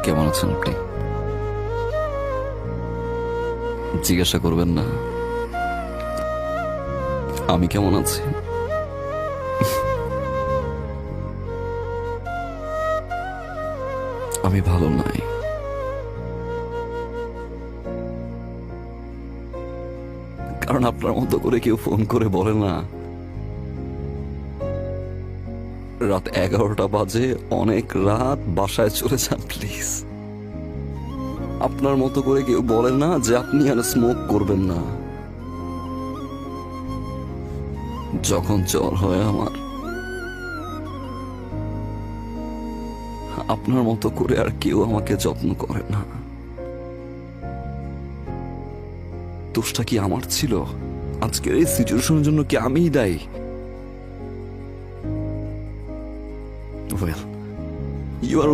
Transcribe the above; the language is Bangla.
কেমন আছেন আপনি? জিজ্ঞাসা করবেন না আমি কেমন আছি? আমি ভালো নাই। কারণ আপনার মতো করে কেউ ফোন করে বলে না রাত 11টা বাজে, অনেক রাত, বাসায় চলে যান প্লিজ। আপনার মতো করে কেউ বলে না যে আপনি আর স্মোক করবেন না। যখন জ্বর হয় আমার, আপনার মতো করে আর কেউ আমাকে যত্ন করে না। দোষটা কি আমার ছিল? আজকের এই সিচুয়েশনের জন্য কি আমিই দায়ী? Well, you are